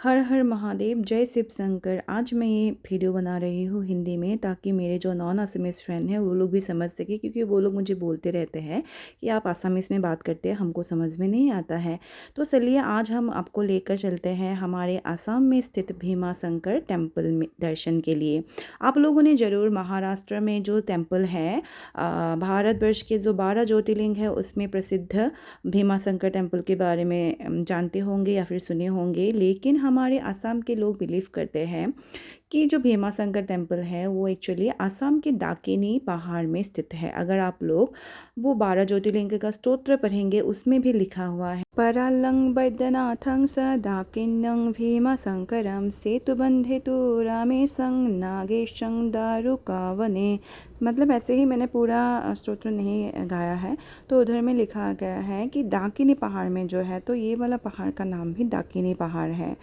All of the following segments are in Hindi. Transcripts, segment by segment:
हर हर महादेव, जय शिव शंकर। आज मैं ये वीडियो बना रही हूँ हिंदी में, ताकि मेरे जो नॉन असमीज़ फ्रेंड हैं वो लोग भी समझ सके, क्योंकि वो लोग मुझे बोलते रहते हैं कि आप असमीज़ में बात करते हैं, हमको समझ में नहीं आता है। तो चलिए आज हम आपको लेकर चलते हैं हमारे असम में स्थित भीमा शंकर टेम्पल में दर्शन के लिए। आप लोगों ने ज़रूर महाराष्ट्र में जो टेम्पल है, भारतवर्ष के जो 12 ज्योतिर्लिंग है उसमें प्रसिद्ध भीमा शंकर टेम्पल के बारे में जानते होंगे या फिर सुने होंगे। लेकिन हमारे असम के लोग बिलीव करते हैं कि जो भीमा शंकर टेम्पल है वो एक्चुअली असम के दाकिनी पहाड़ में स्थित है। अगर आप लोग वो 12 ज्योतिर्लिंग का स्तोत्र पढ़ेंगे, उसमें भी लिखा हुआ है, परालंग बैद्यनाथं स दाकिन्यं भीमा शंकरम सेतुबंधितु रामेशं नागेशं दारुकावने। मतलब ऐसे ही, मैंने पूरा स्तोत्र नहीं गाया है। तो उधर में लिखा गया है कि दाकिनी पहाड़ में जो है, तो ये वाला पहाड़ का नाम भी दाकिनी पहाड़ है।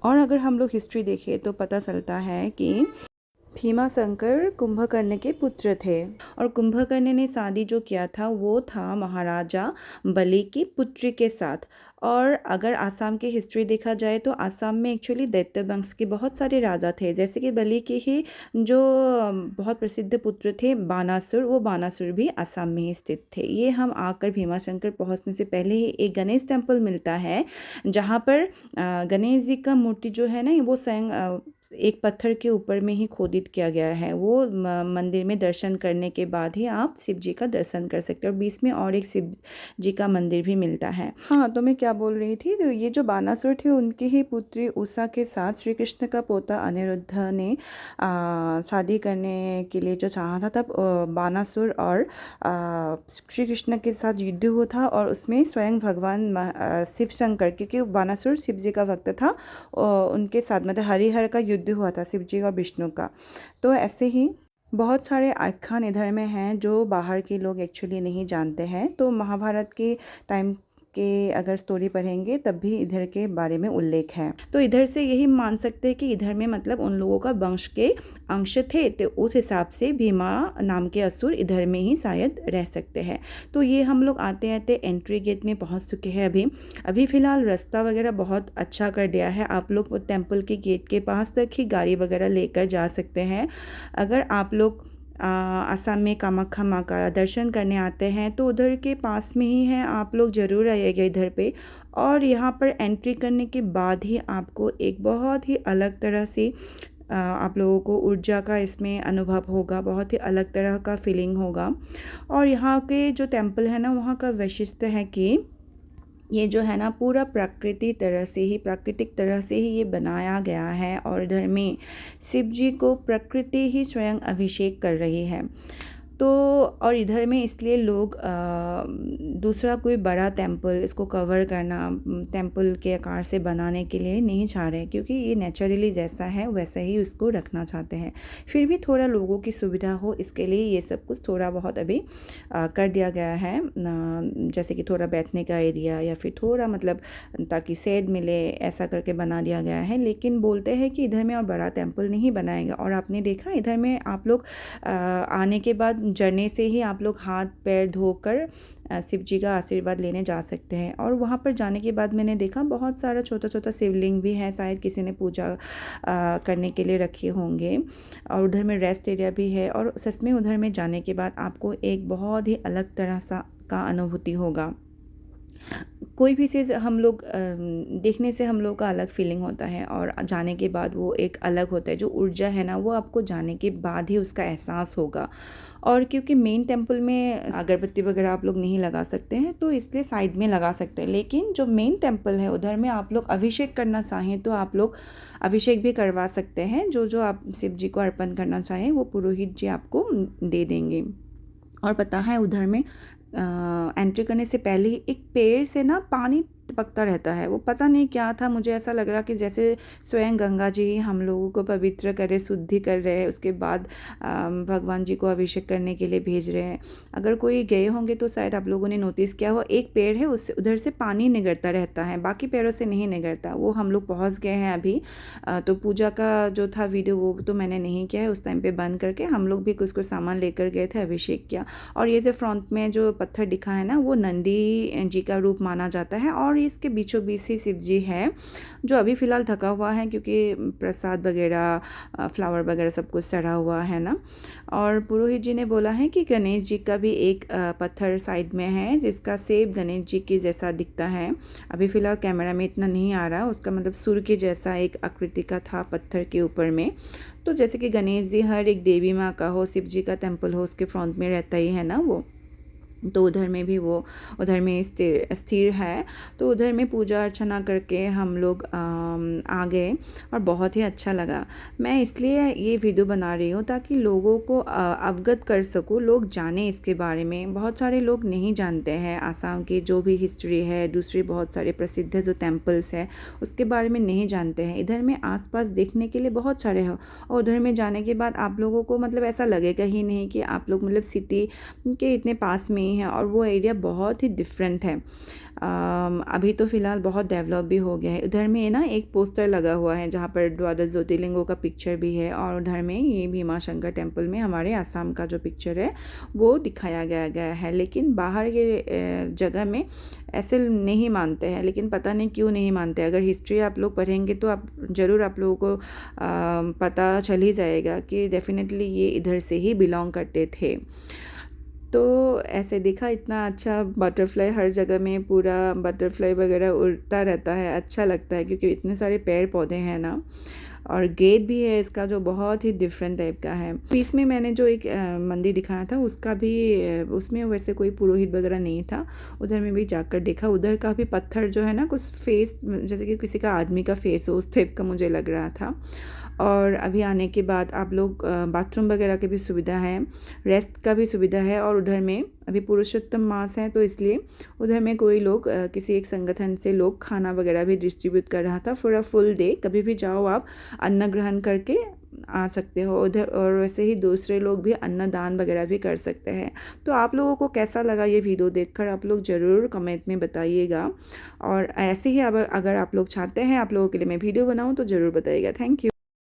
और अगर हम लोग हिस्ट्री देखें तो पता चलता है कि भीमा शंकर कुंभकर्ण के पुत्र थे, और कुंभकर्ण ने शादी जो किया था वो था महाराजा बलि की पुत्री के साथ। और अगर आसाम की हिस्ट्री देखा जाए तो आसाम में एक्चुअली दैत्य वंश के बहुत सारे राजा थे, जैसे कि बलि के ही जो बहुत प्रसिद्ध पुत्र थे बानासुर, वो बानासुर भी आसाम में ही स्थित थे। ये हम आकर भीमा शंकर पहुँचने से पहले ही एक गणेश टेम्पल मिलता है, जहाँ पर गणेश जी का मूर्ति जो है ना, वो स्वयं एक पत्थर के ऊपर में ही खोदित किया गया है। वो मंदिर में दर्शन करने के बाद ही आप शिव जी का दर्शन कर सकते हो, और बीच में और एक शिव जी का मंदिर भी मिलता है। हाँ, तो मैं क्या बोल रही थी, तो ये जो बानासुर थे उनकी ही पुत्री उषा के साथ श्री कृष्ण का पोता अनिरुद्ध ने शादी करने के लिए जो चाहा था, तब बानासुर और श्री कृष्ण के साथ युद्ध हुआ था, और उसमें स्वयं भगवान शिव शंकर, क्योंकि बानासुर शिव जी का भक्त था, उनके साथ मतलब हरिहर का युद्ध हुआ था, शिव जी और विष्णु का। तो ऐसे ही बहुत सारे आख्यान इधर में हैं जो बाहर के लोग एक्चुअली नहीं जानते हैं। तो महाभारत के टाइम के अगर स्टोरी पढ़ेंगे तब भी इधर के बारे में उल्लेख है। तो इधर से यही मान सकते हैं कि इधर में मतलब उन लोगों का वंश के अंश थे, तो उस हिसाब से भीमा नाम के असुर इधर में ही शायद रह सकते हैं। तो ये हम लोग आते आते एंट्री गेट में पहुंच चुके हैं। अभी अभी फ़िलहाल रास्ता वगैरह बहुत अच्छा कर दिया है, आप लोग वो टेम्पल के गेट के पास तक ही गाड़ी वगैरह लेकर जा सकते हैं। अगर आप लोग असम में कामाख्या माँ का दर्शन करने आते हैं तो उधर के पास में ही है, आप लोग ज़रूर आइएगा इधर पे। और यहाँ पर एंट्री करने के बाद ही आपको एक बहुत ही अलग तरह से आप लोगों को ऊर्जा का इसमें अनुभव होगा, बहुत ही अलग तरह का फीलिंग होगा। और यहाँ के जो टेम्पल है ना, वहाँ का वैशिष्ट्य है कि ये जो है ना पूरा प्राकृतिक तरह से ही ये बनाया गया है, और इधर में शिव जी को प्रकृति ही स्वयं अभिषेक कर रही है। तो और इधर में इसलिए लोग दूसरा कोई बड़ा टेम्पल इसको कवर करना, टेम्पल के आकार से बनाने के लिए नहीं चाह रहे, क्योंकि ये नेचुरली जैसा है वैसा ही उसको रखना चाहते हैं। फिर भी थोड़ा लोगों की सुविधा हो इसके लिए ये सब कुछ थोड़ा बहुत अभी कर दिया गया है, जैसे कि थोड़ा बैठने का एरिया या फिर थोड़ा मतलब ताकि शेड मिले, ऐसा करके बना दिया गया है। लेकिन बोलते हैं कि इधर में और बड़ा टेम्पल नहीं बनाएगा। और आपने देखा इधर में आप लोग आने के बाद झरने से ही आप लोग हाथ पैर धोकर शिव जी का आशीर्वाद लेने जा सकते हैं। और वहाँ पर जाने के बाद मैंने देखा बहुत सारा छोटा छोटा शिवलिंग भी है, शायद किसी ने पूजा करने के लिए रखे होंगे। और उधर में रेस्ट एरिया भी है, और सच में उधर में जाने के बाद आपको एक बहुत ही अलग तरह सा का अनुभूति होगा। कोई भी चीज़ हम लोग देखने से हम लोग का अलग फीलिंग होता है, और जाने के बाद वो एक अलग होता है। जो ऊर्जा है ना, वो आपको जाने के बाद ही उसका एहसास होगा। और क्योंकि मेन टेम्पल में अगरबत्ती वगैरह आप लोग नहीं लगा सकते हैं, तो इसलिए साइड में लगा सकते हैं। लेकिन जो मेन टेम्पल है उधर में आप लोग अभिषेक करना चाहें तो आप लोग अभिषेक भी करवा सकते हैं। जो जो आप शिव जी को अर्पण करना चाहें वो पुरोहित जी आपको दे देंगे। और पता है उधर में एंट्री करने से पहले ही एक पेड़ से ना पानी टपकता रहता है। वो पता नहीं क्या था, मुझे ऐसा लग रहा कि जैसे स्वयं गंगा जी हम लोगों को पवित्र करे, शुद्धि कर रहे हैं, उसके बाद भगवान जी को अभिषेक करने के लिए भेज रहे हैं। अगर कोई गए होंगे तो शायद आप लोगों ने नोटिस किया हो, एक पेड़ है उससे उधर से पानी निगरता रहता है, बाकी पेड़ों से नहीं निगरता। वो हम लोग पहुँच गए हैं अभी। तो पूजा का जो था वीडियो वो तो मैंने नहीं किया है, उस टाइम पे बंद करके हम लोग भी कुछ कुछ सामान लेकर गए थे, अभिषेक किया। और ये जो फ्रंट में जो पत्थर दिखा है ना, वो नंदी जी का रूप माना जाता है। और और इसके बीचों बीच ही शिव जी है, जो अभी फ़िलहाल थका हुआ है क्योंकि प्रसाद वगैरह फ्लावर वगैरह सब कुछ चढ़ा हुआ है ना। और पुरोहित जी ने बोला है कि गणेश जी का भी एक पत्थर साइड में है जिसका शेप गणेश जी के जैसा दिखता है। अभी फ़िलहाल कैमरा में इतना नहीं आ रहा, उसका मतलब सूर्य के जैसा एक आकृति का था पत्थर के ऊपर में। तो जैसे कि गणेश जी हर एक देवी माँ का हो, शिव जी का टेम्पल हो, उसके फ्रंट में रहता ही है ना वो, तो उधर में भी वो उधर में स्थिर है। तो उधर में पूजा अर्चना करके हम लोग आ गए और बहुत ही अच्छा लगा। मैं इसलिए ये वीडियो बना रही हूँ ताकि लोगों को अवगत कर सकूँ, लोग जाने इसके बारे में। बहुत सारे लोग नहीं जानते हैं आसाम की जो भी हिस्ट्री है, दूसरे बहुत सारे प्रसिद्ध जो टेम्पल्स है उसके बारे में नहीं जानते हैं। इधर में आसपास देखने के लिए बहुत सारे हैं और उधर में जाने के बाद आप लोगों को मतलब ऐसा लगेगा ही नहीं कि आप लोग मतलब सिटी के इतने पास में ही है, और वो एरिया बहुत ही डिफरेंट है। अभी तो फ़िलहाल बहुत डेवलप भी हो गया है। उधर में ना एक पोस्टर लगा हुआ है जहाँ पर द्वादश ज्योतिर्लिंगों का पिक्चर भी है, और उधर में ये भीमा शंकर टेम्पल में हमारे आसाम का जो पिक्चर है वो दिखाया गया है। लेकिन बाहर के जगह में ऐसे नहीं मानते हैं, लेकिन पता नहीं क्यों नहीं मानते। अगर हिस्ट्री आप लोग पढ़ेंगे तो आप ज़रूर आप लोगों को पता चल ही जाएगा कि डेफिनेटली ये इधर से ही बिलोंग करते थे। तो ऐसे देखा इतना अच्छा बटरफ्लाई हर जगह में, पूरा बटरफ्लाई वगैरह उड़ता रहता है, अच्छा लगता है क्योंकि इतने सारे पेड़ पौधे हैं ना। और गेट भी है इसका जो बहुत ही डिफरेंट टाइप का है। बीच में मैंने जो एक मंदिर दिखाया था उसका भी उसमें वैसे कोई पुरोहित वगैरह नहीं था। उधर में भी जाकर देखा, उधर का भी पत्थर जो है ना कुछ फेस जैसे कि किसी का आदमी का फेस हो उस टाइप का मुझे लग रहा था। और अभी आने के बाद आप लोग बाथरूम वगैरह की भी सुविधा है, रेस्ट का भी सुविधा है। और उधर में अभी पुरुषोत्तम मास है तो इसलिए उधर में कोई लोग किसी एक संगठन से लोग खाना वगैरह भी डिस्ट्रीब्यूट कर रहा था फॉर अ फुल डे। कभी भी जाओ आप अन्न ग्रहण करके आ सकते हो उधर, और वैसे ही दूसरे लोग भी अन्नदान वगैरह भी कर सकते हैं। तो आप लोगों को कैसा लगा ये वीडियो देखकर आप लोग ज़रूर कमेंट में बताइएगा। और ऐसे ही अगर आप लोग चाहते हैं आप लोगों के लिए मैं वीडियो बनाऊँ तो ज़रूर बताइएगा। Thank you.